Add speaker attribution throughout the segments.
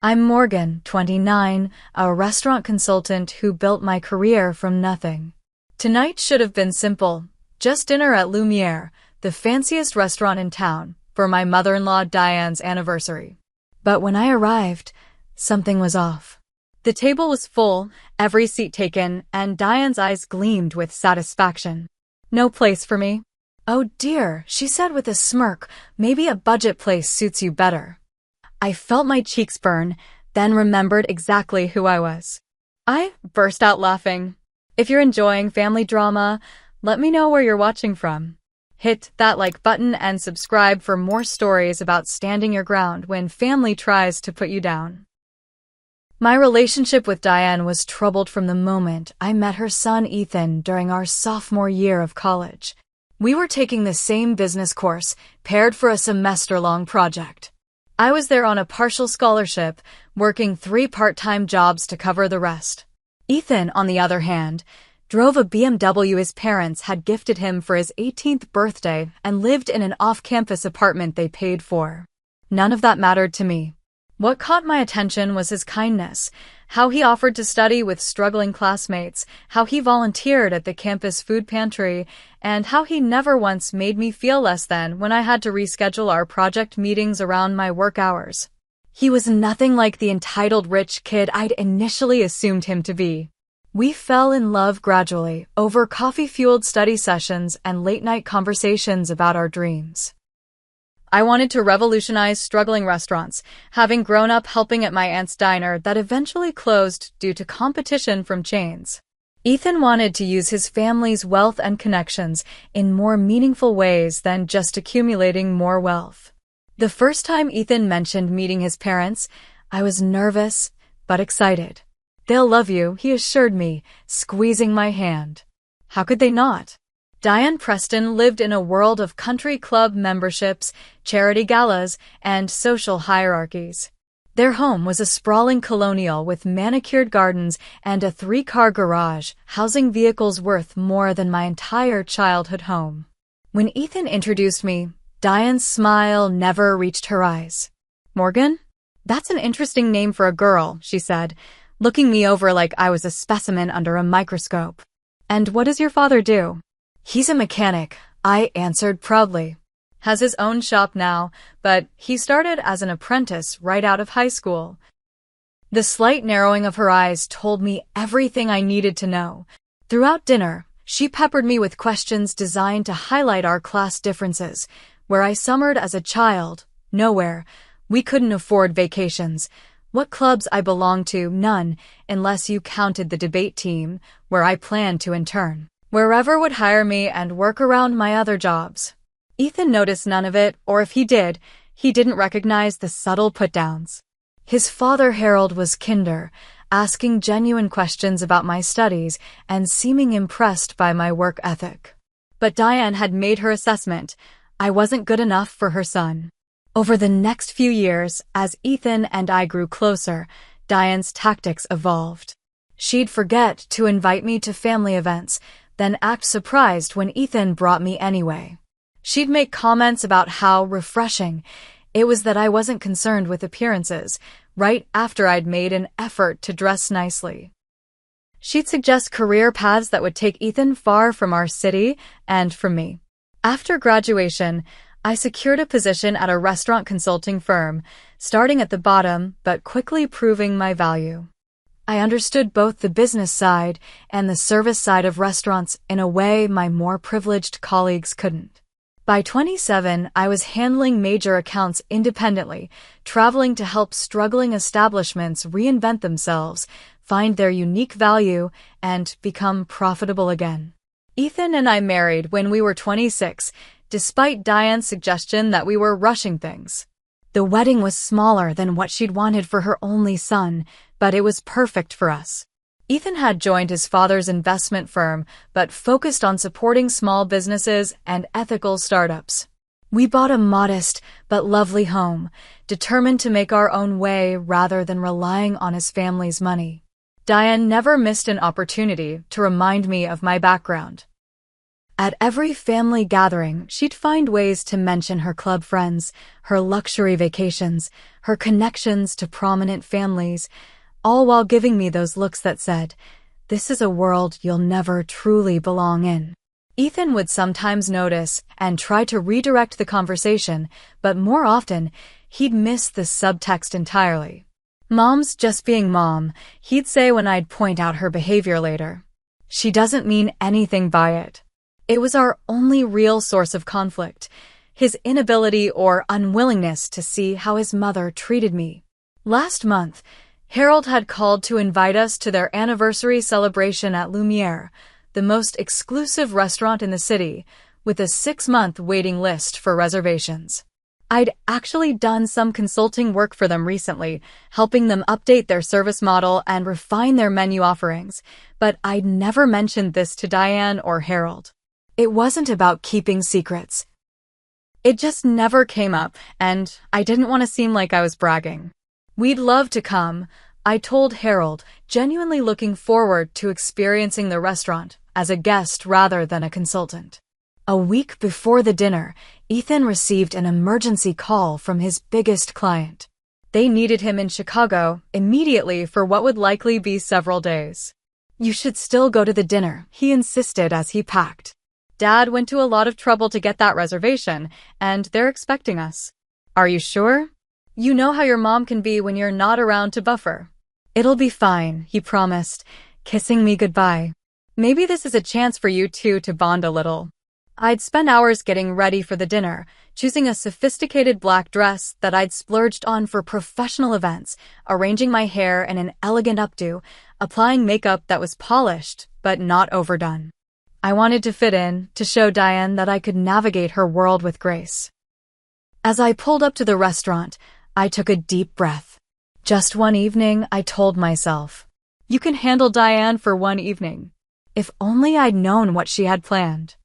Speaker 1: I'm Morgan, 29, a restaurant consultant who built my career from nothing. Tonight should have been simple. Just dinner at Lumiere, the fanciest restaurant in town, for my mother-in-law Diane's anniversary. But when I arrived, something was off. The table was full, every seat taken, and Diane's eyes gleamed with satisfaction. No place for me. Oh dear, she said with a smirk, maybe a budget place suits you better. I felt my cheeks burn, then remembered exactly who I was. I burst out laughing. If you're enjoying family drama, let me know where you're watching from. Hit that like button and subscribe for more stories about standing your ground when family tries to put you down. My relationship with Diane was troubled from the moment I met her son Ethan during our sophomore year of college. We were taking the same business course, paired for a semester-long project. I was there on a partial scholarship, working 3 part-time jobs to cover the rest. Ethan, on the other hand, drove a BMW his parents had gifted him for his 18th birthday and lived in an off-campus apartment they paid for. None of that mattered to me. What caught my attention was his kindness, how he offered to study with struggling classmates, how he volunteered at the campus food pantry, and how he never once made me feel less than when I had to reschedule our project meetings around my work hours. He was nothing like the entitled rich kid I'd initially assumed him to be. We fell in love gradually, over coffee-fueled study sessions and late-night conversations about our dreams. I wanted to revolutionize struggling restaurants, having grown up helping at my aunt's diner that eventually closed due to competition from chains. Ethan wanted to use his family's wealth and connections in more meaningful ways than just accumulating more wealth. The first time Ethan mentioned meeting his parents, I was nervous but excited. They'll love you, he assured me, squeezing my hand. How could they not? Diane Preston lived in a world of country club memberships, charity galas, and social hierarchies. Their home was a sprawling colonial with manicured gardens and a 3-car garage, housing vehicles worth more than my entire childhood home. When Ethan introduced me, Diane's smile never reached her eyes. Morgan? That's an interesting name for a girl, she said, looking me over like I was a specimen under a microscope. And what does your father do? He's a mechanic, I answered proudly. Has his own shop now, but he started as an apprentice right out of high school. The slight narrowing of her eyes told me everything I needed to know. Throughout dinner, she peppered me with questions designed to highlight our class differences. Where I summered as a child, nowhere. We couldn't afford vacations. What clubs I belonged to, none, unless you counted the debate team, where I planned to intern. Wherever would hire me and work around my other jobs. Ethan noticed none of it, or if he did, he didn't recognize the subtle put-downs. His father Harold was kinder, asking genuine questions about my studies and seeming impressed by my work ethic. But Diane had made her assessment. I wasn't good enough for her son. Over the next few years, as Ethan and I grew closer, Diane's tactics evolved. She'd forget to invite me to family events, then act surprised when Ethan brought me anyway. She'd make comments about how refreshing it was that I wasn't concerned with appearances, right after I'd made an effort to dress nicely. She'd suggest career paths that would take Ethan far from our city and from me. After graduation, I secured a position at a restaurant consulting firm, starting at the bottom but quickly proving my value. I understood both the business side and the service side of restaurants in a way my more privileged colleagues couldn't. By 27, I was handling major accounts independently, traveling to help struggling establishments reinvent themselves, find their unique value, and become profitable again. Ethan and I married when we were 26, despite Diane's suggestion that we were rushing things. The wedding was smaller than what she'd wanted for her only son, but it was perfect for us. Ethan had joined his father's investment firm, but focused on supporting small businesses and ethical startups. We bought a modest but lovely home, determined to make our own way rather than relying on his family's money. Diane never missed an opportunity to remind me of my background. At every family gathering, she'd find ways to mention her club friends, her luxury vacations, her connections to prominent families, all while giving me those looks that said, "This is a world you'll never truly belong in." Ethan would sometimes notice and try to redirect the conversation, but more often, he'd miss the subtext entirely. "Mom's just being mom," he'd say when I'd point out her behavior later. "She doesn't mean anything by it." It was our only real source of conflict, his inability or unwillingness to see how his mother treated me. Last month, Harold had called to invite us to their anniversary celebration at Lumiere, the most exclusive restaurant in the city, with a 6-month waiting list for reservations. I'd actually done some consulting work for them recently, helping them update their service model and refine their menu offerings, but I'd never mentioned this to Diane or Harold. It wasn't about keeping secrets. It just never came up, and I didn't want to seem like I was bragging. "We'd love to come," I told Harold, genuinely looking forward to experiencing the restaurant as a guest rather than a consultant. A week before the dinner, Ethan received an emergency call from his biggest client. They needed him in Chicago immediately for what would likely be several days. "You should still go to the dinner," he insisted as he packed. "Dad went to a lot of trouble to get that reservation, and they're expecting us." "Are you sure?" "You know how your mom can be when you're not around to buffer." "It'll be fine," he promised, kissing me goodbye. "Maybe this is a chance for you two to bond a little." I'd spent hours getting ready for the dinner, choosing a sophisticated black dress that I'd splurged on for professional events, arranging my hair in an elegant updo, applying makeup that was polished but not overdone. I wanted to fit in, to show Diane that I could navigate her world with grace. As I pulled up to the restaurant, I took a deep breath. Just one evening, I told myself. You can handle Diane for one evening. If only I'd known what she had planned.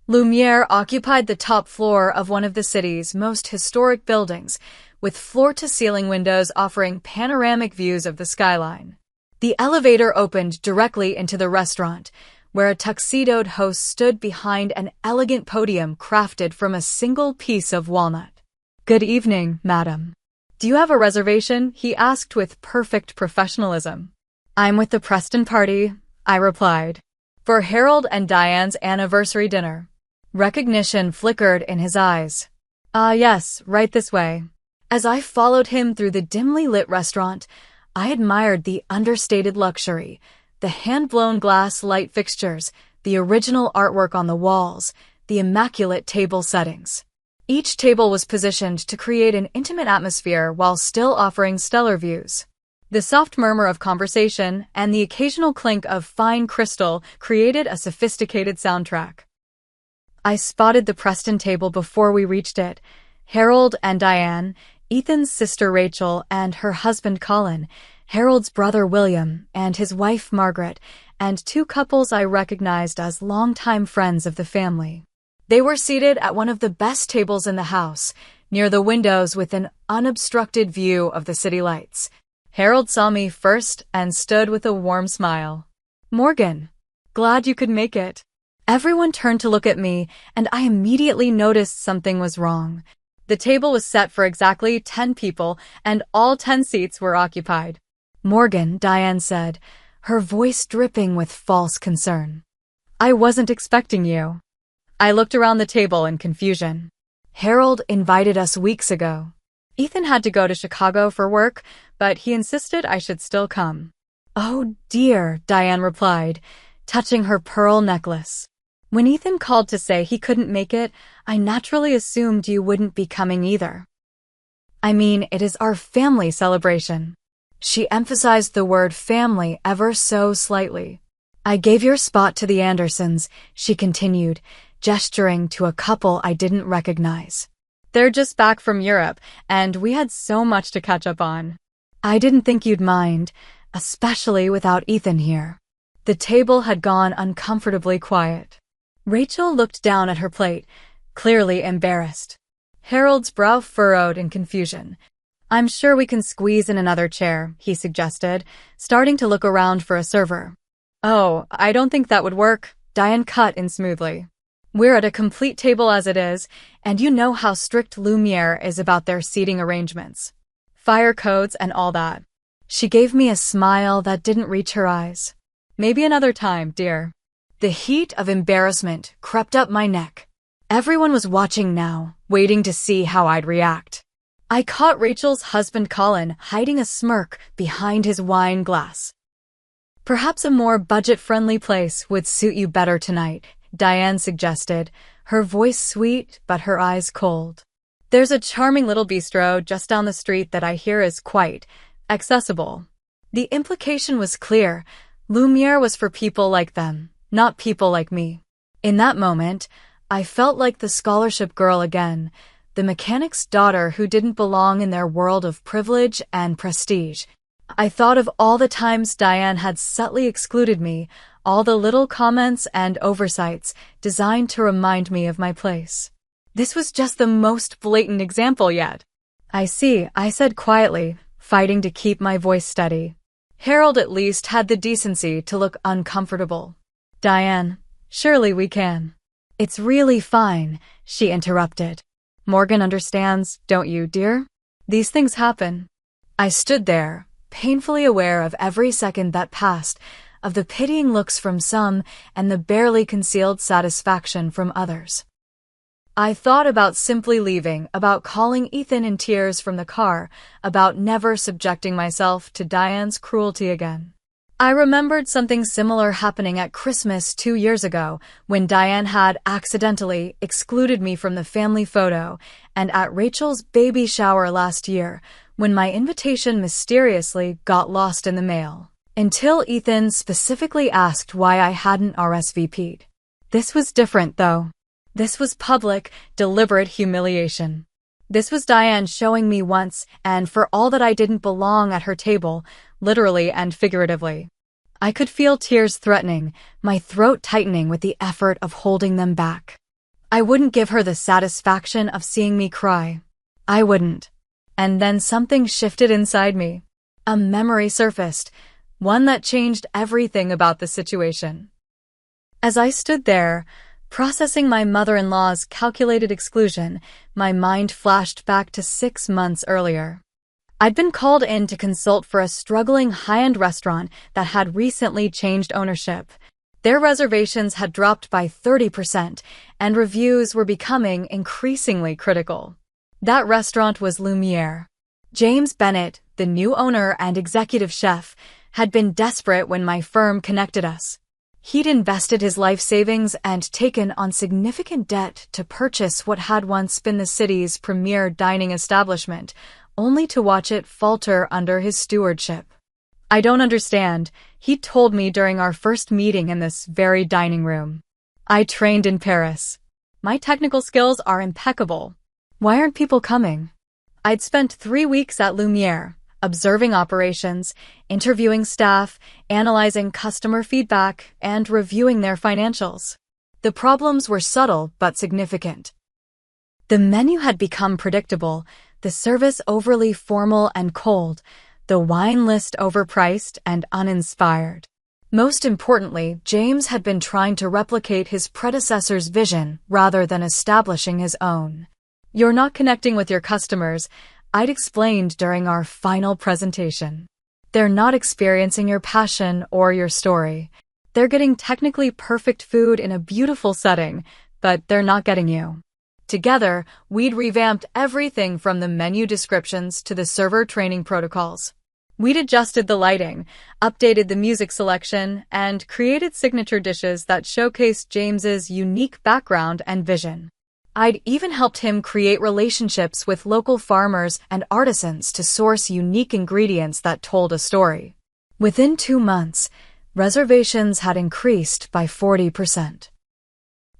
Speaker 1: Lumiere occupied the top floor of one of the city's most historic buildings, with floor-to-ceiling windows offering panoramic views of the skyline. The elevator opened directly into the restaurant, where a tuxedoed host stood behind an elegant podium crafted from a single piece of walnut. "Good evening, madam. Do you have a reservation?" he asked with perfect professionalism. "I'm with the Preston party," I replied, "for Harold and Diane's anniversary dinner." Recognition flickered in his eyes. Yes, right this way." As I followed him through the dimly lit restaurant, I admired the understated luxury, the hand-blown glass light fixtures, the original artwork on the walls, the immaculate table settings. Each table was positioned to create an intimate atmosphere while still offering stellar views. The soft murmur of conversation and the occasional clink of fine crystal created a sophisticated soundtrack. I spotted the Preston table before we reached it. Harold and Diane, Ethan's sister Rachel and her husband Colin, Harold's brother William and his wife Margaret, and two couples I recognized as longtime friends of the family. They were seated at one of the best tables in the house, near the windows with an unobstructed view of the city lights. Harold saw me first and stood with a warm smile. "Morgan, glad you could make it." Everyone turned to look at me, and I immediately noticed something was wrong. The table was set for exactly 10 people, and all 10 seats were occupied. "Morgan," Diane said, her voice dripping with false concern. "I wasn't expecting you." I looked around the table in confusion. "Harold invited us weeks ago. Ethan had to go to Chicago for work, but he insisted I should still come." "Oh dear," Diane replied, touching her pearl necklace. "When Ethan called to say he couldn't make it, I naturally assumed you wouldn't be coming either. I mean, it is our family celebration." She emphasized the word family ever so slightly. "I gave your spot to the Andersons," she continued, gesturing to a couple I didn't recognize. "They're just back from Europe, and we had so much to catch up on." "I didn't think you'd mind, especially without Ethan here." The table had gone uncomfortably quiet. Rachel looked down at her plate, clearly embarrassed. Harold's brow furrowed in confusion. "I'm sure we can squeeze in another chair," he suggested, starting to look around for a server. "Oh, I don't think that would work," Diane cut in smoothly. "We're at a complete table as it is, and you know how strict Lumiere is about their seating arrangements. Fire codes and all that." She gave me a smile that didn't reach her eyes. "Maybe another time, dear." The heat of embarrassment crept up my neck. Everyone was watching now, waiting to see how I'd react. I caught Rachel's husband Colin hiding a smirk behind his wine glass. "Perhaps a more budget-friendly place would suit you better tonight," Diane suggested, her voice sweet but her eyes cold. "There's a charming little bistro just down the street that I hear is quite accessible." The implication was clear. Lumiere was for people like them, not people like me. In that moment, I felt like the scholarship girl again, the mechanic's daughter who didn't belong in their world of privilege and prestige. I thought of all the times Diane had subtly excluded me, all the little comments and oversights designed to remind me of my place. This was just the most blatant example yet. "I see," I said quietly, fighting to keep my voice steady. Harold at least had the decency to look uncomfortable. "Diane, surely we can." "It's really fine," she interrupted. "Morgan understands, don't you, dear? These things happen." I stood there, painfully aware of every second that passed, of the pitying looks from some and the barely concealed satisfaction from others. I thought about simply leaving, about calling Ethan in tears from the car, about never subjecting myself to Diane's cruelty again. I remembered something similar happening at Christmas 2 years ago, when Diane had accidentally excluded me from the family photo, and at Rachel's baby shower last year, when my invitation mysteriously got lost in the mail. Until Ethan specifically asked why I hadn't RSVP'd. This was different, though. This was public, deliberate humiliation. This was Diane showing me once and for all that I didn't belong at her table, literally and figuratively. I could feel tears threatening, my throat tightening with the effort of holding them back. I wouldn't give her the satisfaction of seeing me cry. I wouldn't. And then something shifted inside me. A memory surfaced, one that changed everything about the situation. As I stood there, processing my mother-in-law's calculated exclusion, my mind flashed back to 6 months earlier. I'd been called in to consult for a struggling high-end restaurant that had recently changed ownership. Their reservations had dropped by 30%, and reviews were becoming increasingly critical. That restaurant was Lumiere. James Bennett, the new owner and executive chef, had been desperate when my firm connected us. He'd invested his life savings and taken on significant debt to purchase what had once been the city's premier dining establishment, only to watch it falter under his stewardship. "I don't understand," he told me during our first meeting in this very dining room. "I trained in Paris. My technical skills are impeccable. Why aren't people coming?" I'd spent 3 weeks at Lumiere, observing operations, interviewing staff, analyzing customer feedback, and reviewing their financials. The problems were subtle but significant. The menu had become predictable, the service overly formal and cold, the wine list overpriced and uninspired. Most importantly, James had been trying to replicate his predecessor's vision rather than establishing his own. "You're not connecting with your customers," I'd explained during our final presentation. "They're not experiencing your passion or your story. They're getting technically perfect food in a beautiful setting, but they're not getting you." Together, we'd revamped everything from the menu descriptions to the server training protocols. We'd adjusted the lighting, updated the music selection, and created signature dishes that showcased James's unique background and vision. I'd even helped him create relationships with local farmers and artisans to source unique ingredients that told a story. Within 2 months, reservations had increased by 40%.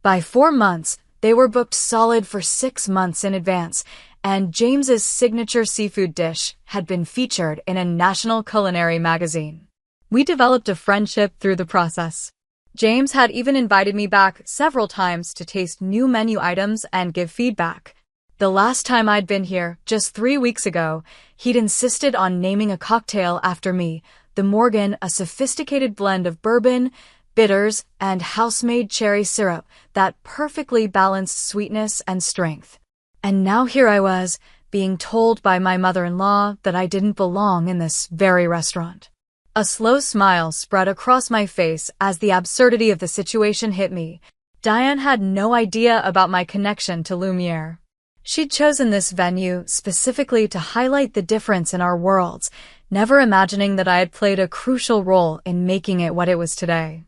Speaker 1: By 4 months, they were booked solid for 6 months in advance, and James's signature seafood dish had been featured in a national culinary magazine. We developed a friendship through the process. James had even invited me back several times to taste new menu items and give feedback. The last time I'd been here, just 3 weeks ago, he'd insisted on naming a cocktail after me, the Morgan, a sophisticated blend of bourbon, bitters, and house-made cherry syrup that perfectly balanced sweetness and strength. And now here I was, being told by my mother-in-law that I didn't belong in this very restaurant. A slow smile spread across my face as the absurdity of the situation hit me. Diane had no idea about my connection to Lumiere. She'd chosen this venue specifically to highlight the difference in our worlds, never imagining that I had played a crucial role in making it what it was today.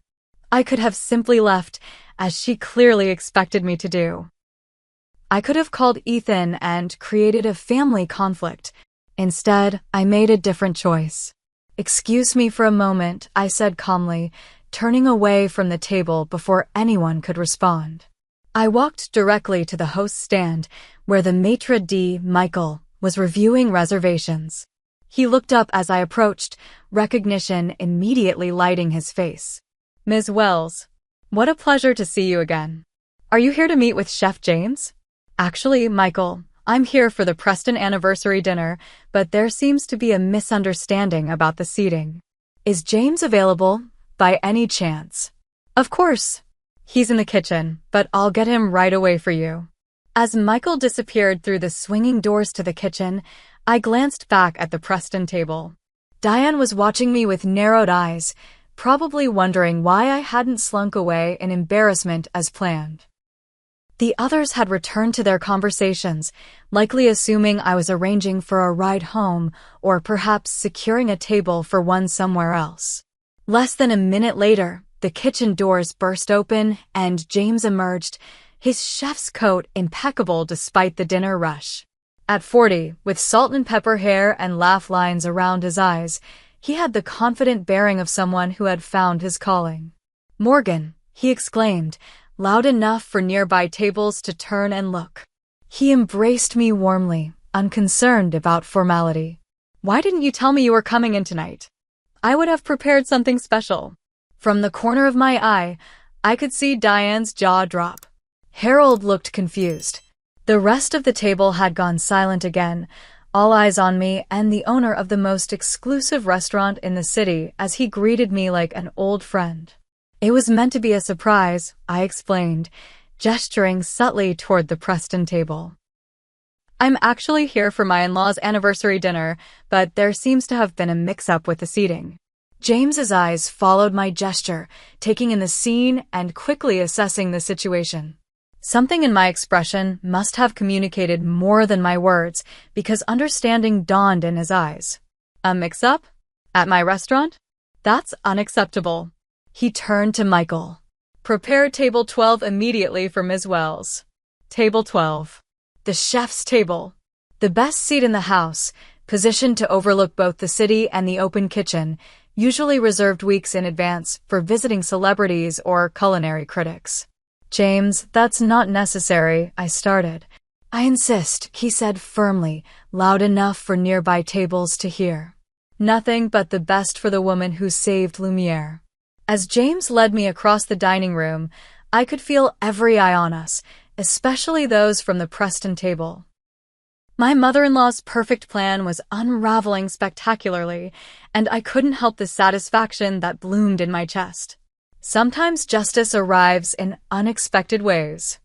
Speaker 1: I could have simply left, as she clearly expected me to do. I could have called Ethan and created a family conflict. Instead, I made a different choice. "Excuse me for a moment," I said calmly, turning away from the table before anyone could respond. I walked directly to the host's stand, where the maitre d', Michael, was reviewing reservations. He looked up as I approached, recognition immediately lighting his face. "Ms. Wells, what a pleasure to see you again. Are you here to meet with Chef James?" "Actually, Michael, I'm here for the Preston anniversary dinner, but there seems to be a misunderstanding about the seating. Is James available, by any chance?" "Of course. He's in the kitchen, but I'll get him right away for you." As Michael disappeared through the swinging doors to the kitchen, I glanced back at the Preston table. Diane was watching me with narrowed eyes, probably wondering why I hadn't slunk away in embarrassment as planned. The others had returned to their conversations, likely assuming I was arranging for a ride home or perhaps securing a table for one somewhere else. Less than a minute later, the kitchen doors burst open and James emerged, his chef's coat impeccable despite the dinner rush. At 40, with salt and pepper hair and laugh lines around his eyes, he had the confident bearing of someone who had found his calling. "Morgan," he exclaimed, loud enough for nearby tables to turn and look. He embraced me warmly, unconcerned about formality. "Why didn't you tell me you were coming in tonight? I would have prepared something special." From the corner of my eye, I could see Diane's jaw drop. Harold looked confused. The rest of the table had gone silent again, all eyes on me and the owner of the most exclusive restaurant in the city as he greeted me like an old friend. "It was meant to be a surprise," I explained, gesturing subtly toward the Preston table. "I'm actually here for my in-law's anniversary dinner, but there seems to have been a mix-up with the seating." James's eyes followed my gesture, taking in the scene and quickly assessing the situation. Something in my expression must have communicated more than my words, because understanding dawned in his eyes. "A mix-up? At my restaurant? That's unacceptable." He turned to Michael. "Prepare table 12 immediately for Ms. Wells." Table 12. The chef's table. The best seat in the house, positioned to overlook both the city and the open kitchen, usually reserved weeks in advance for visiting celebrities or culinary critics. "James, that's not necessary," I started. "I insist," he said firmly, loud enough for nearby tables to hear. "Nothing but the best for the woman who saved Lumiere." As James led me across the dining room, I could feel every eye on us, especially those from the Preston table. My mother-in-law's perfect plan was unraveling spectacularly, and I couldn't help the satisfaction that bloomed in my chest. Sometimes justice arrives in unexpected ways.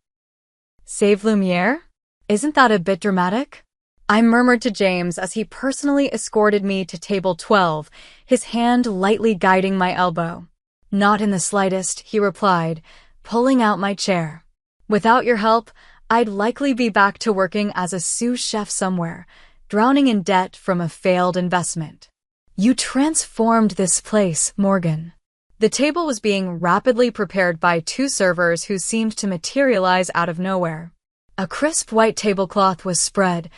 Speaker 1: "Save Lumiere? Isn't that a bit dramatic?" I murmured to James as he personally escorted me to table 12, his hand lightly guiding my elbow. "Not in the slightest," he replied, pulling out my chair. "Without your help, I'd likely be back to working as a sous chef somewhere, drowning in debt from a failed investment." "You transformed this place, Morgan." The table was being rapidly prepared by two servers who seemed to materialize out of nowhere. A crisp white tablecloth was spread,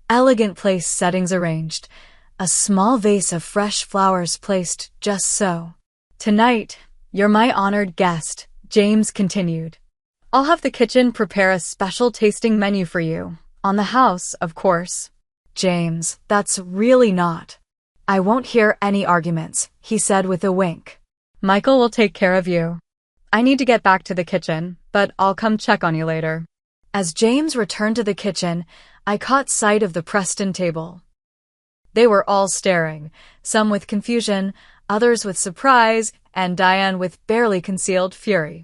Speaker 1: elegant place settings arranged, a small vase of fresh flowers placed just so. "Tonight, you're my honored guest," James continued. "I'll have the kitchen prepare a special tasting menu for you, on the house, of course." "James, that's really not." "I won't hear any arguments," he said with a wink. "Michael will take care of you. I need to get back to the kitchen, but I'll come check on you later." As James returned to the kitchen, I caught sight of the Preston table. They were all staring, some with confusion, others with surprise, and Diane with barely concealed fury.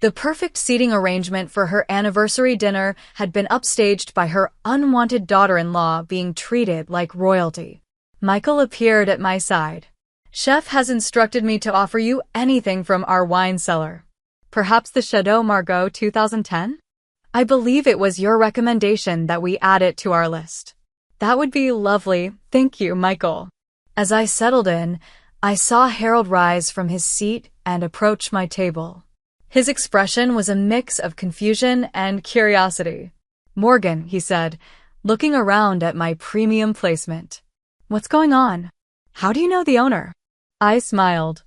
Speaker 1: The perfect seating arrangement for her anniversary dinner had been upstaged by her unwanted daughter-in-law being treated like royalty. Michael appeared at my side. "Chef has instructed me to offer you anything from our wine cellar. Perhaps the Chateau Margaux 2010? I believe it was your recommendation that we add it to our list." "That would be lovely, thank you, Michael." As I settled in, I saw Harold rise from his seat and approach my table. His expression was a mix of confusion and curiosity. "Morgan," he said, looking around at my premium placement. "What's going on? How do you know the owner?" I smiled.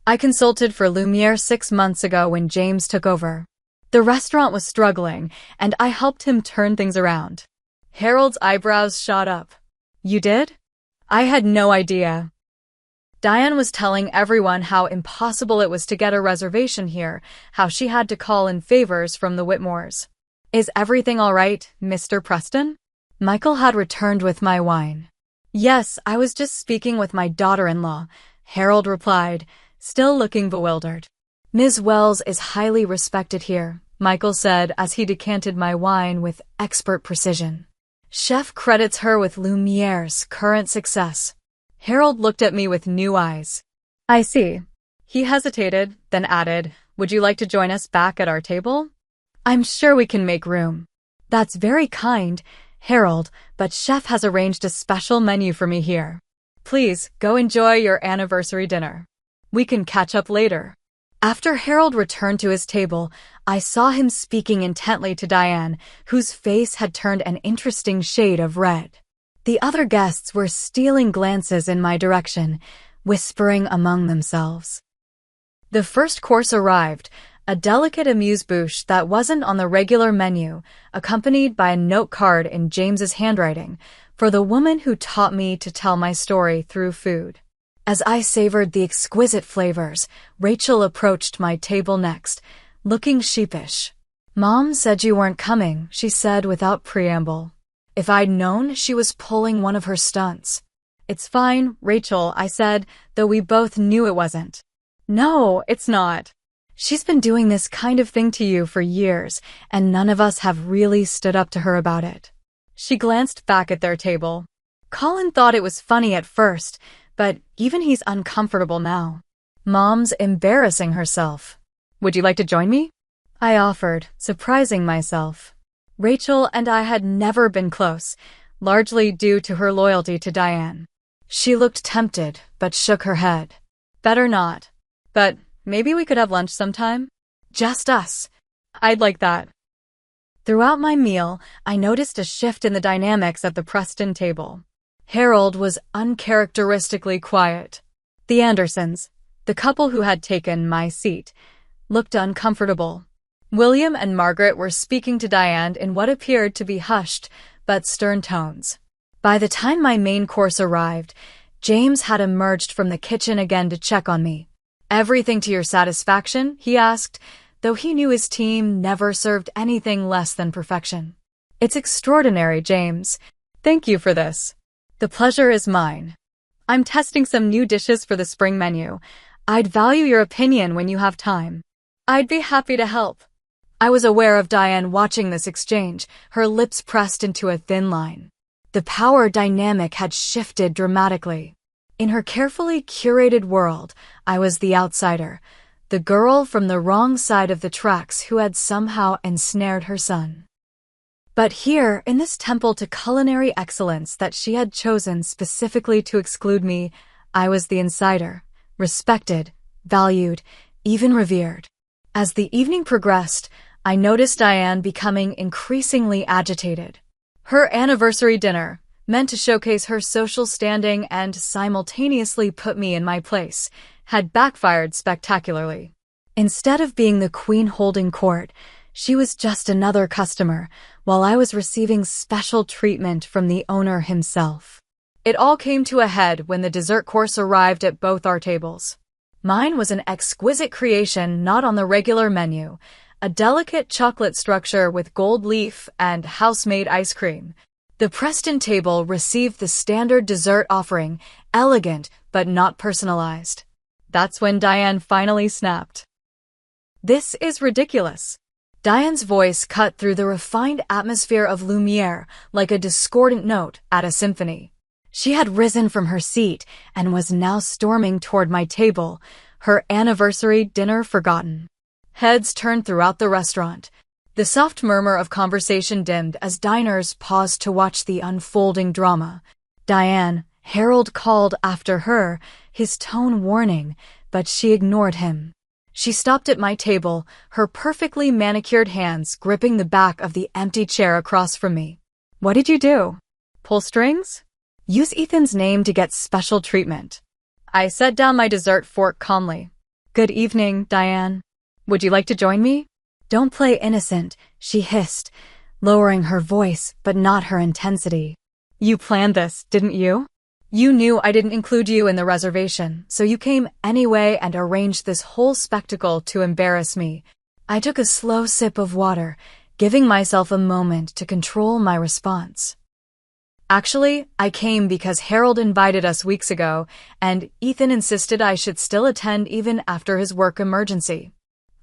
Speaker 1: "I consulted for Lumiere 6 months ago when James took over. The restaurant was struggling, and I helped him turn things around." Harold's eyebrows shot up. "You did? I had no idea." Diane was telling everyone how impossible it was to get a reservation here, how she had to call in favors from the Whitmores. "Is everything all right, Mr. Preston?" Michael had returned with my wine. "Yes, I was just speaking with my daughter-in-law," Harold replied, still looking bewildered. "Ms. Wells is highly respected here," Michael said as he decanted my wine with expert precision. "Chef credits her with Lumiere's current success." Harold looked at me with new eyes. "I see." He hesitated, then added, "Would you like to join us back at our table? I'm sure we can make room." "That's very kind, Harold, but Chef has arranged a special menu for me here. Please, go enjoy your anniversary dinner. We can catch up later." After Harold returned to his table, I saw him speaking intently to Diane, whose face had turned an interesting shade of red. The other guests were stealing glances in my direction, whispering among themselves. The first course arrived, a delicate amuse-bouche that wasn't on the regular menu, accompanied by a note card in James's handwriting, for the woman who taught me to tell my story through food. As I savored the exquisite flavors, Rachel approached my table next, looking sheepish. "Mom said you weren't coming," she said without preamble. If I'd known, she was pulling one of her stunts. "It's fine, Rachel," I said, though we both knew it wasn't. "No, it's not. She's been doing this kind of thing to you for years, and none of us have really stood up to her about it." She glanced back at their table. "Colin thought it was funny at first, but even he's uncomfortable now. Mom's embarrassing herself. Would you like to join me?" I offered, surprising myself. Rachel and I had never been close, largely due to her loyalty to Diane. She looked tempted, but shook her head. "Better not. But maybe we could have lunch sometime? Just us. I'd like that." Throughout my meal, I noticed a shift in the dynamics at the Preston table. Harold was uncharacteristically quiet. The Andersons, the couple who had taken my seat, looked uncomfortable. William and Margaret were speaking to Diane in what appeared to be hushed but stern tones. By the time my main course arrived, James had emerged from the kitchen again to check on me. "Everything to your satisfaction?" he asked, though he knew his team never served anything less than perfection. "It's extraordinary, James. Thank you for this." "The pleasure is mine. I'm testing some new dishes for the spring menu. I'd value your opinion when you have time." "I'd be happy to help." I was aware of Diane watching this exchange, her lips pressed into a thin line. The power dynamic had shifted dramatically. In her carefully curated world, I was the outsider, the girl from the wrong side of the tracks who had somehow ensnared her son. But here, in this temple to culinary excellence that she had chosen specifically to exclude me, I was the insider, respected, valued, even revered. As the evening progressed, I noticed Diane becoming increasingly agitated. Her anniversary dinner, meant to showcase her social standing and simultaneously put me in my place, had backfired spectacularly. Instead of being the queen holding court, she was just another customer, while I was receiving special treatment from the owner himself. It all came to a head when the dessert course arrived at both our tables. Mine was an exquisite creation not on the regular menu, a delicate chocolate structure with gold leaf and house-made ice cream. The Preston table received the standard dessert offering, elegant but not personalized. That's when Diane finally snapped. This is ridiculous. Diane's voice cut through the refined atmosphere of Lumiere like a discordant note at a symphony. She had risen from her seat and was now storming toward my table, her anniversary dinner forgotten. Heads turned throughout the restaurant. The soft murmur of conversation dimmed as diners paused to watch the unfolding drama. Diane, Harold called after her, his tone warning, but she ignored him. She stopped at my table, her perfectly manicured hands gripping the back of the empty chair across from me. What did you do? Pull strings? Use Ethan's name to get special treatment. I set down my dessert fork calmly. Good evening, Diane. Would you like to join me? Don't play innocent, she hissed, lowering her voice but not her intensity. You planned this, didn't you? You knew I didn't include you in the reservation, so you came anyway and arranged this whole spectacle to embarrass me. I took a slow sip of water, giving myself a moment to control my response. Actually, I came because Harold invited us weeks ago, and Ethan insisted I should still attend even after his work emergency.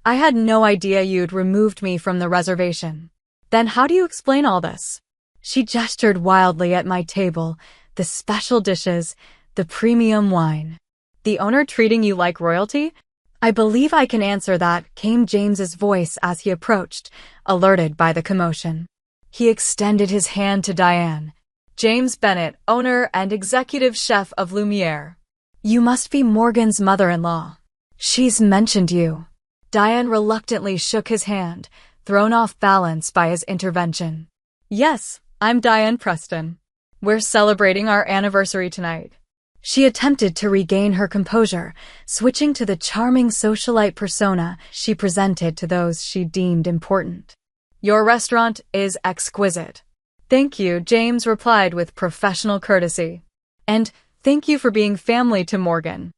Speaker 1: I had no idea you'd removed me from the reservation. Then how do you explain all this? She gestured wildly at my table, the special dishes, the premium wine. The owner treating you like royalty? I believe I can answer that, came James's voice as he approached, alerted by the commotion. He extended his hand to Diane. James Bennett, owner and executive chef of Lumiere. You must be Morgan's mother-in-law. She's mentioned you. Diane reluctantly shook his hand, thrown off balance by his intervention. Yes, I'm Diane Preston. We're celebrating our anniversary tonight. She attempted to regain her composure, switching to the charming socialite persona she presented to those she deemed important. Your restaurant is exquisite. Thank you, James replied with professional courtesy. And thank you for being family to Morgan.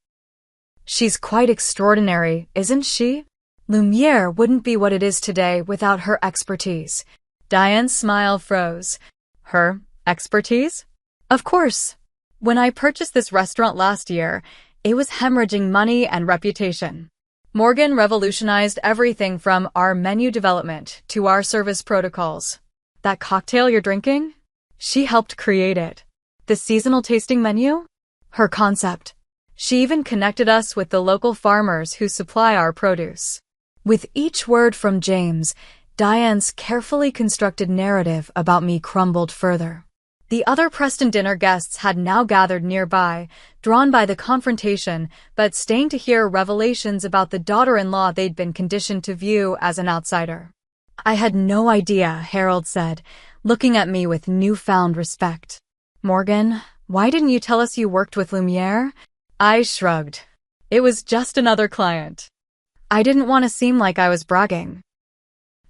Speaker 1: She's quite extraordinary, isn't she? Lumiere wouldn't be what it is today without her expertise. Diane's smile froze. Her expertise? Of course. When I purchased this restaurant last year, it was hemorrhaging money and reputation. Morgan revolutionized everything from our menu development to our service protocols. That cocktail you're drinking? She helped create it. The seasonal tasting menu? Her concept. She even connected us with the local farmers who supply our produce. With each word from James, Diane's carefully constructed narrative about me crumbled further. The other Preston dinner guests had now gathered nearby, drawn by the confrontation, but staying to hear revelations about the daughter-in-law they'd been conditioned to view as an outsider. I had no idea, Harold said, looking at me with newfound respect. Morgan, why didn't you tell us you worked with Lumiere? I shrugged. It was just another client. I didn't want to seem like I was bragging.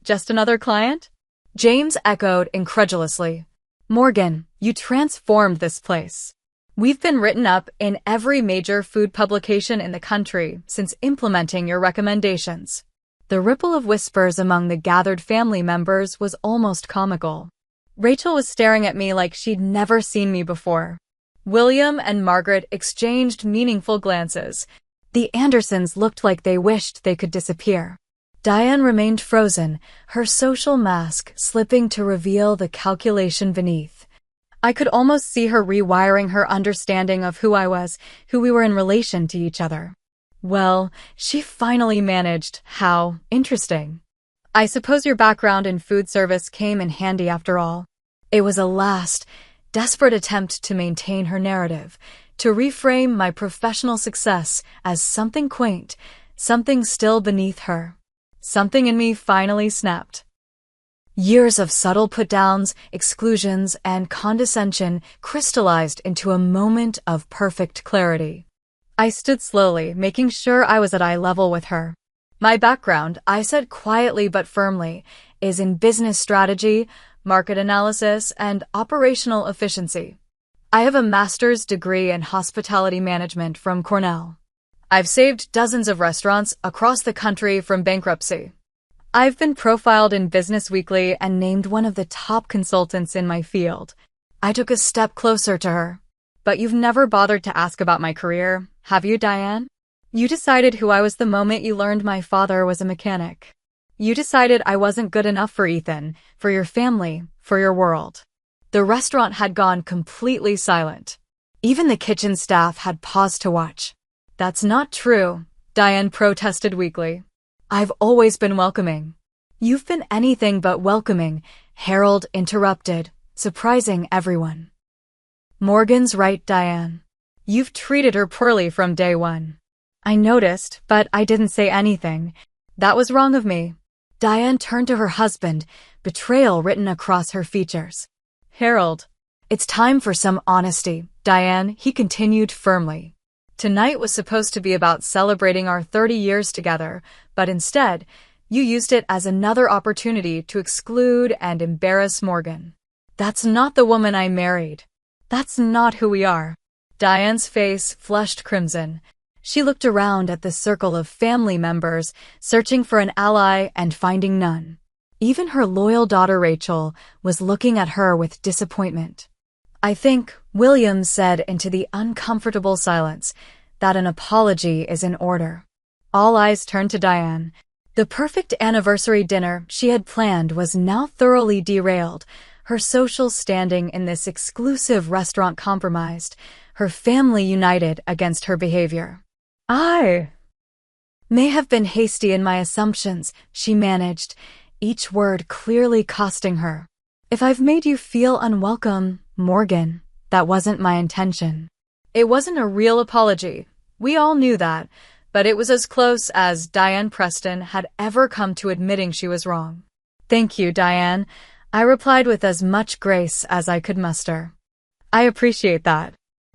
Speaker 1: Just another client? James echoed incredulously. Morgan, you transformed this place. We've been written up in every major food publication in the country since implementing your recommendations. The ripple of whispers among the gathered family members was almost comical. Rachel was staring at me like she'd never seen me before. William and Margaret exchanged meaningful glances. The Andersons looked like they wished they could disappear. Diane remained frozen, her social mask slipping to reveal the calculation beneath. I could almost see her rewiring her understanding of who I was, who we were in relation to each other. Well, she finally managed. How interesting. I suppose your background in food service came in handy after all. It was a last, desperate attempt to maintain her narrative, to reframe my professional success as something quaint, something still beneath her. Something in me finally snapped. Years of subtle put-downs, exclusions, and condescension crystallized into a moment of perfect clarity. I stood slowly, making sure I was at eye level with her. My background, I said quietly but firmly, is in business strategy, market analysis, and operational efficiency. I have a master's degree in hospitality management from Cornell. I've saved dozens of restaurants across the country from bankruptcy. I've been profiled in Business Weekly and named one of the top consultants in my field. I took a step closer to her. But you've never bothered to ask about my career, have you, Diane? You decided who I was the moment you learned my father was a mechanic. You decided I wasn't good enough for Ethan, for your family, for your world. The restaurant had gone completely silent. Even the kitchen staff had paused to watch. That's not true, Diane protested weakly. I've always been welcoming. You've been anything but welcoming, Harold interrupted, surprising everyone. Morgan's right, Diane. You've treated her poorly from day one. I noticed, but I didn't say anything. That was wrong of me. Diane turned to her husband, betrayal written across her features. Harold, it's time for some honesty, Diane, he continued firmly. Tonight was supposed to be about celebrating our 30 years together, but instead, you used it as another opportunity to exclude and embarrass Morgan. That's not the woman I married. That's not who we are. Diane's face flushed crimson. She looked around at the circle of family members, searching for an ally and finding none. Even her loyal daughter Rachel was looking at her with disappointment. I think, William said into the uncomfortable silence, that an apology is in order. All eyes turned to Diane. The perfect anniversary dinner she had planned was now thoroughly derailed, her social standing in this exclusive restaurant compromised, her family united against her behavior. I may have been hasty in my assumptions, she managed, each word clearly costing her. If I've made you feel unwelcome, Morgan, that wasn't my intention. It wasn't a real apology. We all knew that, but it was as close as Diane Preston had ever come to admitting she was wrong. Thank you, Diane, I replied with as much grace as I could muster. I appreciate that.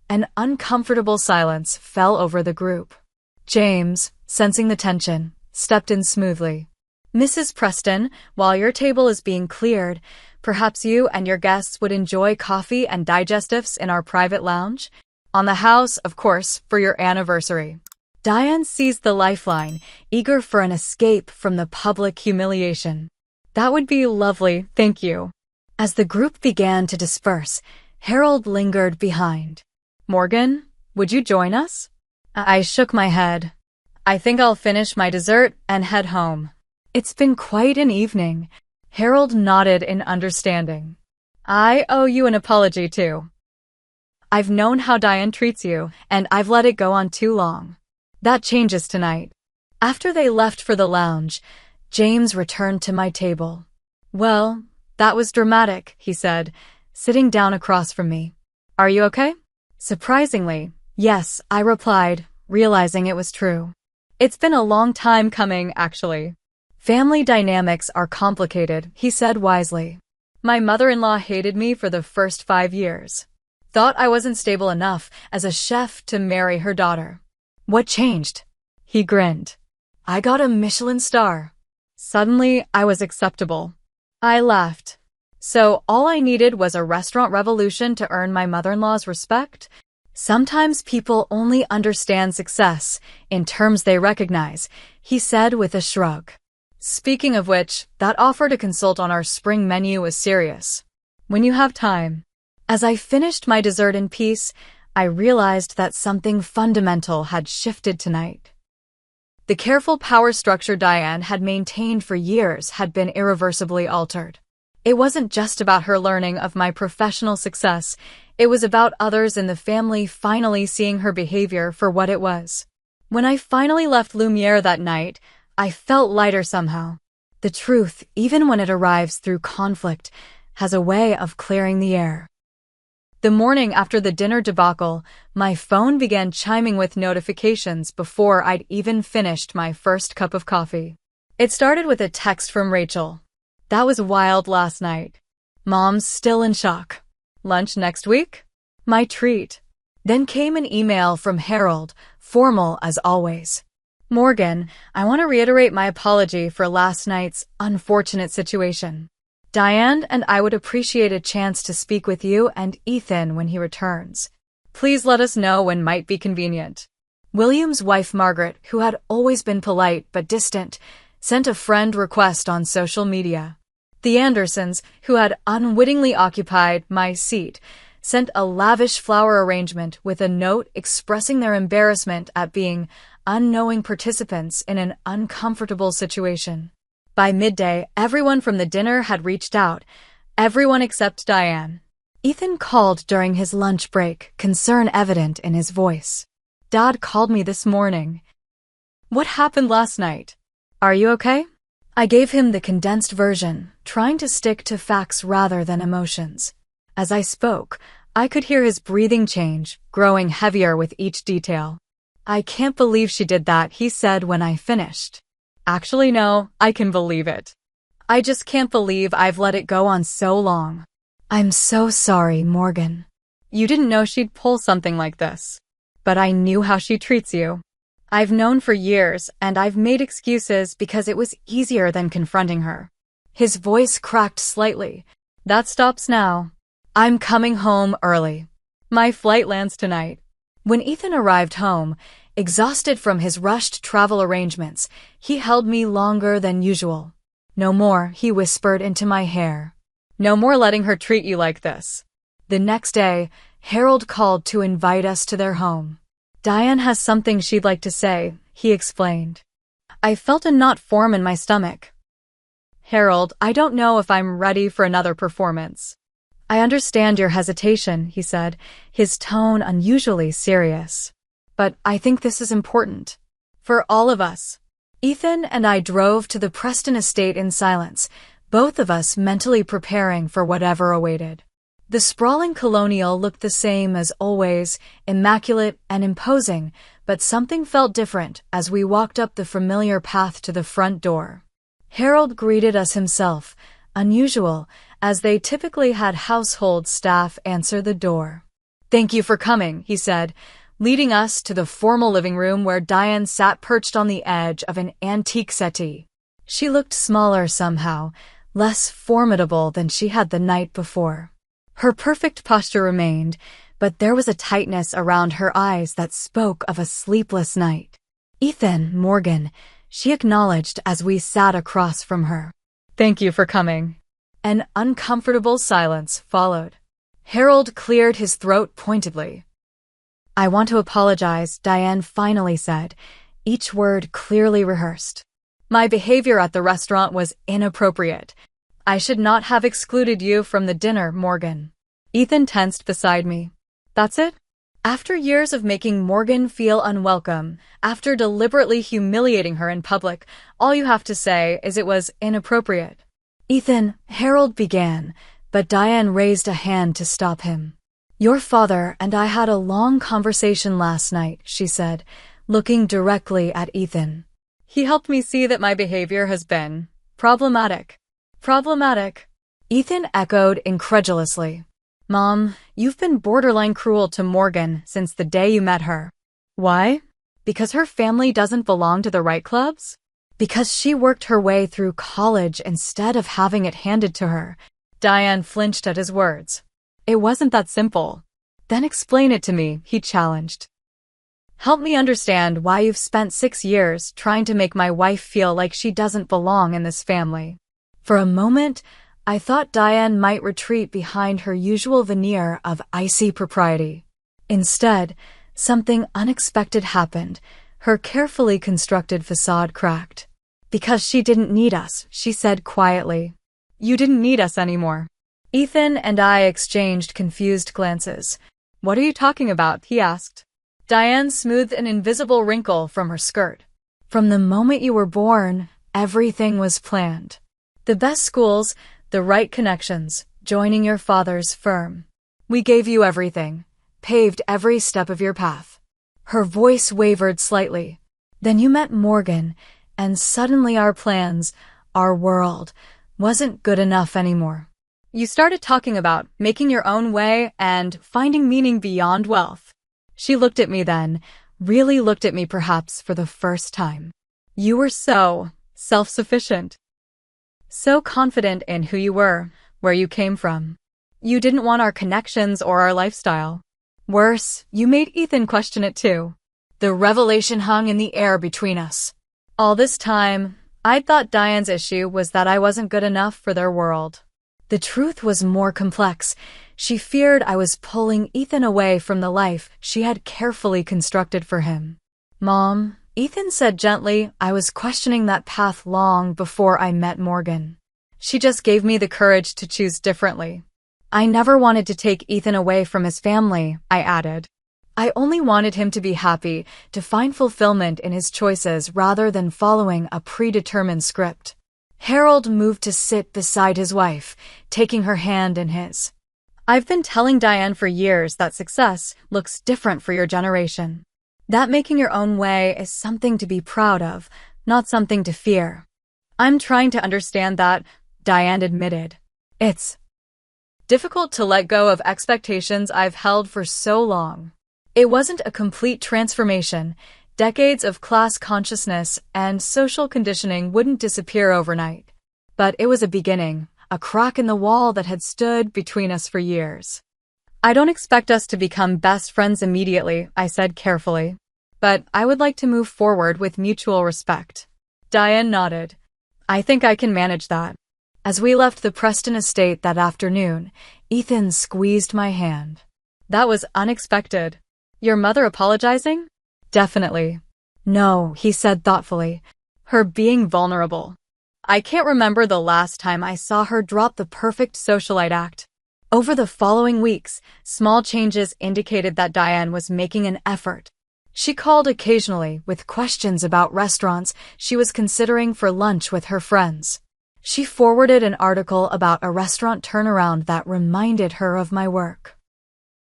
Speaker 1: An uncomfortable silence fell over the group. James, sensing the tension, stepped in smoothly. Mrs. Preston, while your table is being cleared, perhaps you and your guests would enjoy coffee and digestives in our private lounge? On the house, of course, for your anniversary. Diane seized the lifeline, eager for an escape from the public humiliation. That would be lovely, thank you. As the group began to disperse, Harold lingered behind. Morgan, would you join us? I shook my head. I think I'll finish my dessert and head home. It's been quite an evening. Harold nodded in understanding. I owe you an apology, too. I've known how Diane treats you, and I've let it go on too long. That changes tonight. After they left for the lounge, James returned to my table. Well, that was dramatic, he said, sitting down across from me. Are you okay? Surprisingly, yes, I replied, realizing it was true. It's been a long time coming, actually. Family dynamics are complicated, he said wisely. My mother-in-law hated me for the first 5 years. Thought I wasn't stable enough as a chef to marry her daughter. What changed? He grinned. I got a Michelin star. Suddenly, I was acceptable. I laughed. So all I needed was a restaurant revolution to earn my mother-in-law's respect? Sometimes people only understand success in terms they recognize, he said with a shrug. Speaking of which, that offer to consult on our spring menu was serious. When you have time. As I finished my dessert in peace, I realized that something fundamental had shifted tonight. The careful power structure Diane had maintained for years had been irreversibly altered. It wasn't just about her learning of my professional success, it was about others in the family finally seeing her behavior for what it was. When I finally left Lumiere that night, I felt lighter somehow. The truth, even when it arrives through conflict, has a way of clearing the air. The morning after the dinner debacle, my phone began chiming with notifications before I'd even finished my first cup of coffee. It started with a text from Rachel. That was wild last night. Mom's still in shock. Lunch next week? My treat. Then came an email from Harold, formal as always. Morgan, I want to reiterate my apology for last night's unfortunate situation. Diane and I would appreciate a chance to speak with you and Ethan when he returns. Please let us know when might be convenient. William's wife Margaret, who had always been polite but distant, sent a friend request on social media. The Andersons, who had unwittingly occupied my seat, sent a lavish flower arrangement with a note expressing their embarrassment at being unknowing participants in an uncomfortable situation. By midday, everyone from the dinner had reached out, everyone except Diane. Ethan called during his lunch break, concern evident in his voice. "Dad called me this morning. What happened last night? Are you okay?" I gave him the condensed version, trying to stick to facts rather than emotions. As I spoke, I could hear his breathing change, growing heavier with each detail. "I can't believe she did that," he said when I finished. "Actually, no, I can believe it. I just can't believe I've let it go on so long." "I'm so sorry, Morgan. You didn't know she'd pull something like this. But I knew how she treats you. I've known for years, and I've made excuses because it was easier than confronting her." His voice cracked slightly. "That stops now. I'm coming home early. My flight lands tonight." When Ethan arrived home, exhausted from his rushed travel arrangements, he held me longer than usual. "No more," he whispered into my hair. "No more letting her treat you like this." The next day, Harold called to invite us to their home. "Diane has something she'd like to say," he explained. I felt a knot form in my stomach. "Harold, I don't know if I'm ready for another performance." "I understand your hesitation," he said, his tone unusually serious. "But I think this is important. For all of us." Ethan and I drove to the Preston estate in silence, both of us mentally preparing for whatever awaited. The sprawling colonial looked the same as always, immaculate and imposing, but something felt different as we walked up the familiar path to the front door. Harold greeted us himself, unusual, as they typically had household staff answer the door. "Thank you for coming," he said, leading us to the formal living room where Diane sat perched on the edge of an antique settee. She looked smaller somehow, less formidable than she had the night before. Her perfect posture remained, but there was a tightness around her eyes that spoke of a sleepless night. "Ethan, Morgan," she acknowledged as we sat across from her. "Thank you for coming." An uncomfortable silence followed. Harold cleared his throat pointedly. "I want to apologize," Diane finally said, each word clearly rehearsed. "My behavior at the restaurant was inappropriate. I should not have excluded you from the dinner, Morgan." Ethan tensed beside me. "That's it? After years of making Morgan feel unwelcome, after deliberately humiliating her in public, all you have to say is it was inappropriate." "Ethan," Harold began, but Diane raised a hand to stop him. "Your father and I had a long conversation last night," she said, looking directly at Ethan. "He helped me see that my behavior has been problematic." "Problematic?" Ethan echoed incredulously. "Mom, you've been borderline cruel to Morgan since the day you met her." "Why? Because her family doesn't belong to the right clubs? Because she worked her way through college instead of having it handed to her." Diane flinched at his words. "It wasn't that simple." "Then explain it to me," he challenged. "Help me understand why you've spent 6 years trying to make my wife feel like she doesn't belong in this family." For a moment, I thought Diane might retreat behind her usual veneer of icy propriety. Instead, something unexpected happened. Her carefully constructed facade cracked. "Because she didn't need us," she said quietly. "You didn't need us anymore." Ethan and I exchanged confused glances. "What are you talking about?" he asked. Diane smoothed an invisible wrinkle from her skirt. "From the moment you were born, everything was planned. The best schools, the right connections, joining your father's firm. We gave you everything, paved every step of your path." Her voice wavered slightly. "Then you met Morgan, and suddenly our plans, our world, wasn't good enough anymore. You started talking about making your own way and finding meaning beyond wealth." She looked at me then, really looked at me perhaps for the first time. "You were so self-sufficient. So confident in who you were, where you came from. You didn't want our connections or our lifestyle. Worse, you made Ethan question it too." The revelation hung in the air between us. All this time, I'd thought Diane's issue was that I wasn't good enough for their world. The truth was more complex. She feared I was pulling Ethan away from the life she had carefully constructed for him. "Mom, Ethan said gently. I was questioning that path long before I met Morgan. She just gave me the courage to choose differently. I never wanted to take Ethan away from his family, I added. I only wanted him to be happy, to find fulfillment in his choices rather than following a predetermined script. Harold moved to sit beside his wife, taking her hand in his. I've been telling Diane for years that success looks different for your generation. That making your own way is something to be proud of, not something to fear. I'm trying to understand that, Diane admitted. It's difficult to let go of expectations I've held for so long. It wasn't a complete transformation. Decades of class consciousness and social conditioning wouldn't disappear overnight. But it was a beginning, a crack in the wall that had stood between us for years. I don't expect us to become best friends immediately, I said carefully. But I would like to move forward with mutual respect. Diane nodded. I think I can manage that. As we left the Preston estate that afternoon, Ethan squeezed my hand. That was unexpected. Your mother apologizing? Definitely. No, he said thoughtfully. Her being vulnerable. I can't remember the last time I saw her drop the perfect socialite act. Over the following weeks, small changes indicated that Diane was making an effort. She called occasionally with questions about restaurants she was considering for lunch with her friends. She forwarded an article about a restaurant turnaround that reminded her of my work.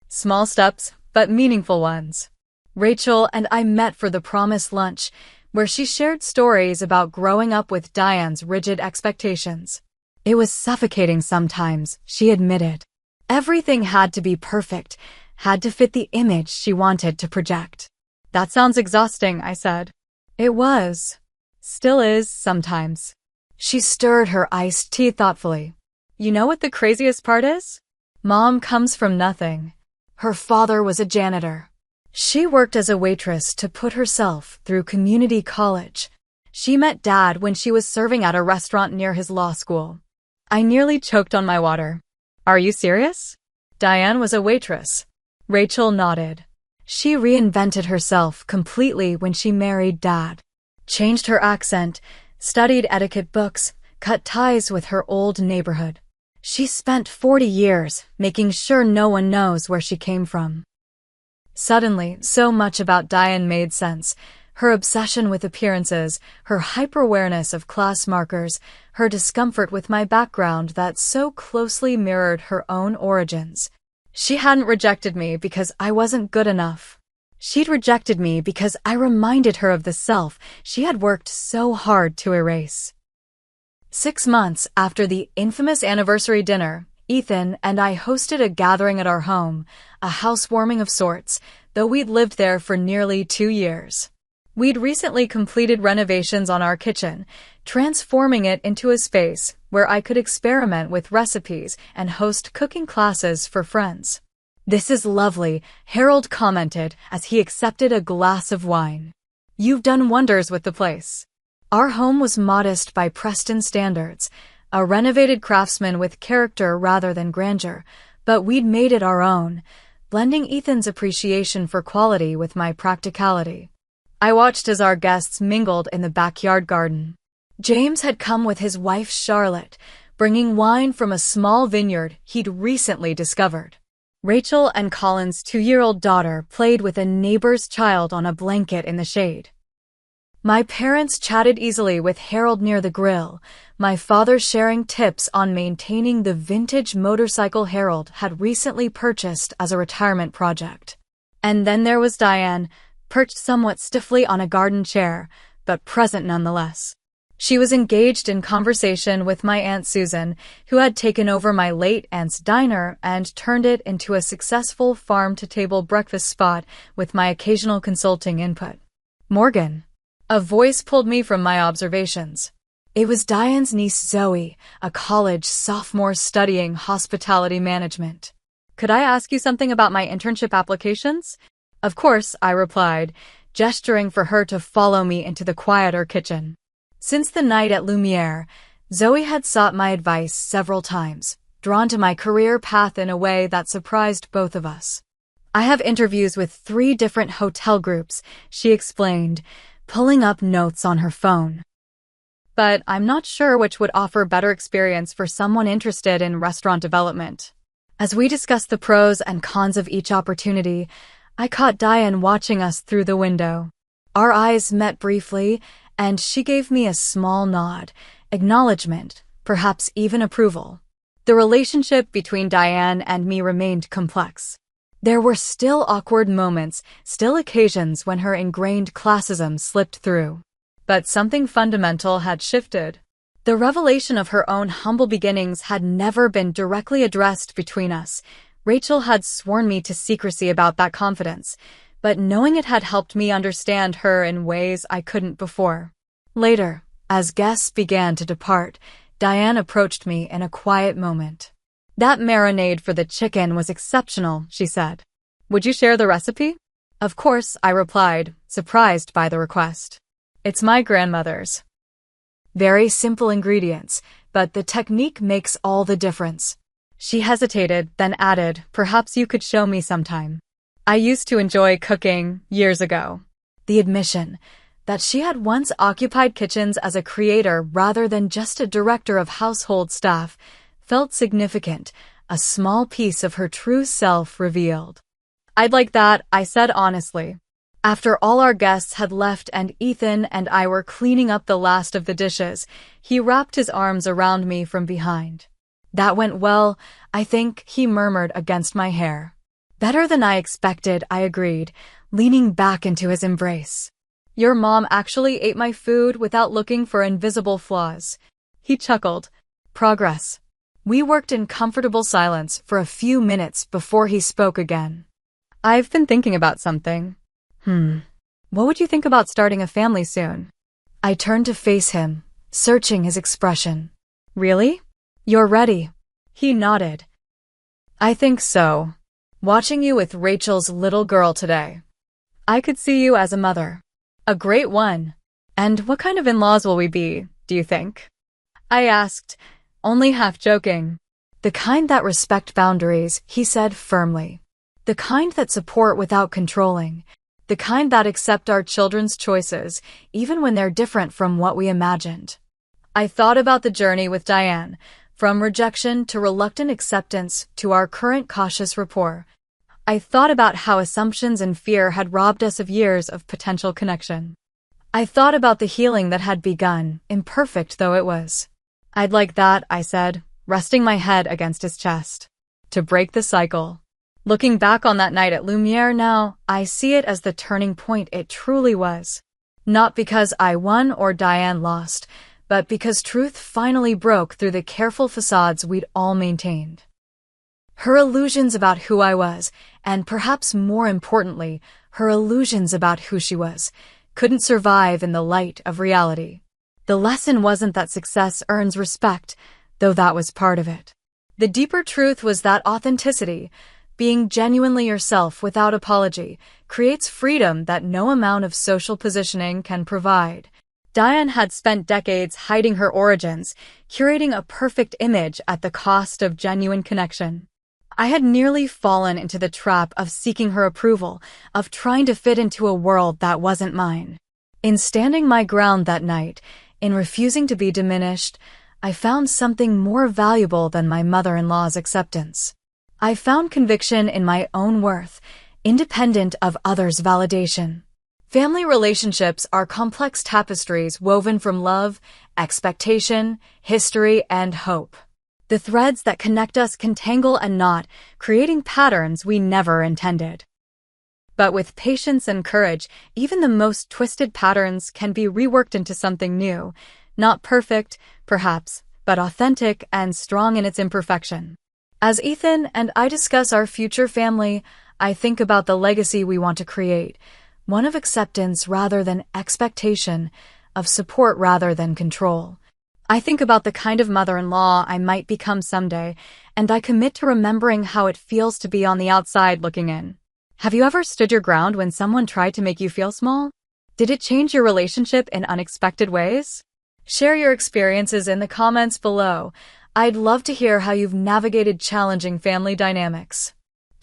Speaker 1: Small steps, but meaningful ones. Rachel and I met for the promised lunch, where she shared stories about growing up with Diane's rigid expectations. It was suffocating sometimes, she admitted. Everything had to be perfect, had to fit the image she wanted to project. That sounds exhausting, I said. It was. Still is, sometimes. She stirred her iced tea thoughtfully. You know what the craziest part is? Mom comes from nothing. Her father was a janitor. She worked as a waitress to put herself through community college. She met Dad when she was serving at a restaurant near his law school. I nearly choked on my water. Are you serious? Diane was a waitress. Rachel nodded. She reinvented herself completely when she married Dad. Changed her accent, studied etiquette books, cut ties with her old neighborhood. She spent 40 years making sure no one knows where she came from. Suddenly, so much about Diane made sense. Her obsession with appearances, her hyper-awareness of class markers, her discomfort with my background that so closely mirrored her own origins. She hadn't rejected me because I wasn't good enough. She'd rejected me because I reminded her of the self she had worked so hard to erase. 6 months after the infamous anniversary dinner, Ethan and I hosted a gathering at our home, a housewarming of sorts, though we'd lived there for nearly 2 years. We'd recently completed renovations on our kitchen, transforming it into a space where I could experiment with recipes and host cooking classes for friends. This is lovely, Harold commented as he accepted a glass of wine. You've done wonders with the place. Our home was modest by Preston standards, a renovated craftsman with character rather than grandeur, but we'd made it our own, blending Ethan's appreciation for quality with my practicality. I watched as our guests mingled in the backyard garden. James had come with his wife Charlotte, bringing wine from a small vineyard he'd recently discovered. Rachel and Colin's 2-year-old daughter played with a neighbor's child on a blanket in the shade. My parents chatted easily with Harold near the grill, my father sharing tips on maintaining the vintage motorcycle Harold had recently purchased as a retirement project. And then there was Diane, perched somewhat stiffly on a garden chair, but present nonetheless. She was engaged in conversation with my Aunt Susan, who had taken over my late aunt's diner and turned it into a successful farm-to-table breakfast spot with my occasional consulting input. Morgan. A voice pulled me from my observations. It was Diane's niece Zoe, a college sophomore studying hospitality management. Could I ask you something about my internship applications? Of course, I replied, gesturing for her to follow me into the quieter kitchen. Since the night at Lumiere, Zoe had sought my advice several times, drawn to my career path in a way that surprised both of us. I have interviews with 3 different hotel groups, she explained, pulling up notes on her phone. But I'm not sure which would offer better experience for someone interested in restaurant development. As we discussed the pros and cons of each opportunity, I caught Diane watching us through the window. Our eyes met briefly, and she gave me a small nod, acknowledgement, perhaps even approval. The relationship between Diane and me remained complex. There were still awkward moments, still occasions when her ingrained classism slipped through. But something fundamental had shifted. The revelation of her own humble beginnings had never been directly addressed between us. Rachel had sworn me to secrecy about that confidence, but knowing it had helped me understand her in ways I couldn't before. Later, as guests began to depart, Diane approached me in a quiet moment. "That marinade for the chicken was exceptional," she said. "Would you share the recipe?" "Of course," I replied, surprised by the request. "It's my grandmother's." Very simple ingredients, but the technique makes all the difference. She hesitated, then added, "Perhaps you could show me sometime. I used to enjoy cooking years ago." The admission that she had once occupied kitchens as a creator rather than just a director of household staff felt significant, a small piece of her true self revealed. "I'd like that," I said honestly. After all our guests had left and Ethan and I were cleaning up the last of the dishes, he wrapped his arms around me from behind. "That went well, I think," he murmured against my hair. "Better than I expected," I agreed, leaning back into his embrace. "Your mom actually ate my food without looking for invisible flaws." He chuckled. "Progress." We worked in comfortable silence for a few minutes before he spoke again. "I've been thinking about something." What would you think about starting a family soon?" I turned to face him, searching his expression. "Really? You're ready?" He nodded. "I think so. Watching you with Rachel's little girl today. I could see you as a mother. A great one. And what kind of in-laws will we be, do you think?" I asked, only half joking. "The kind that respect boundaries," he said firmly. "The kind that support without controlling. The kind that accept our children's choices, even when they're different from what we imagined." I thought about the journey with Diane, from rejection to reluctant acceptance to our current cautious rapport. I thought about how assumptions and fear had robbed us of years of potential connection. I thought about the healing that had begun, imperfect though it was. "I'd like that," I said, resting my head against his chest. "To break the cycle." Looking back on that night at Lumiere now, I see it as the turning point it truly was. Not because I won or Diane lost, but because truth finally broke through the careful facades we'd all maintained. Her illusions about who I was, and perhaps more importantly, her illusions about who she was, couldn't survive in the light of reality. The lesson wasn't that success earns respect, though that was part of it. The deeper truth was that authenticity, being genuinely yourself without apology, creates freedom that no amount of social positioning can provide. Diane had spent decades hiding her origins, curating a perfect image at the cost of genuine connection. I had nearly fallen into the trap of seeking her approval, of trying to fit into a world that wasn't mine. In standing my ground that night, in refusing to be diminished, I found something more valuable than my mother-in-law's acceptance. I found conviction in my own worth, independent of others' validation. Family relationships are complex tapestries woven from love, expectation, history, and hope. The threads that connect us can tangle and knot, creating patterns we never intended. But with patience and courage, even the most twisted patterns can be reworked into something new, not perfect, perhaps, but authentic and strong in its imperfection. As Ethan and I discuss our future family, I think about the legacy we want to create, one of acceptance rather than expectation, of support rather than control. I think about the kind of mother-in-law I might become someday, and I commit to remembering how it feels to be on the outside looking in. Have you ever stood your ground when someone tried to make you feel small? Did it change your relationship in unexpected ways? Share your experiences in the comments below. I'd love to hear how you've navigated challenging family dynamics.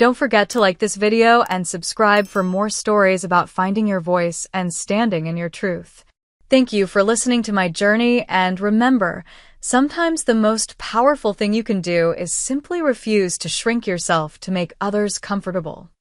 Speaker 1: Don't forget to like this video and subscribe for more stories about finding your voice and standing in your truth. Thank you for listening to my journey, and remember, sometimes the most powerful thing you can do is simply refuse to shrink yourself to make others comfortable.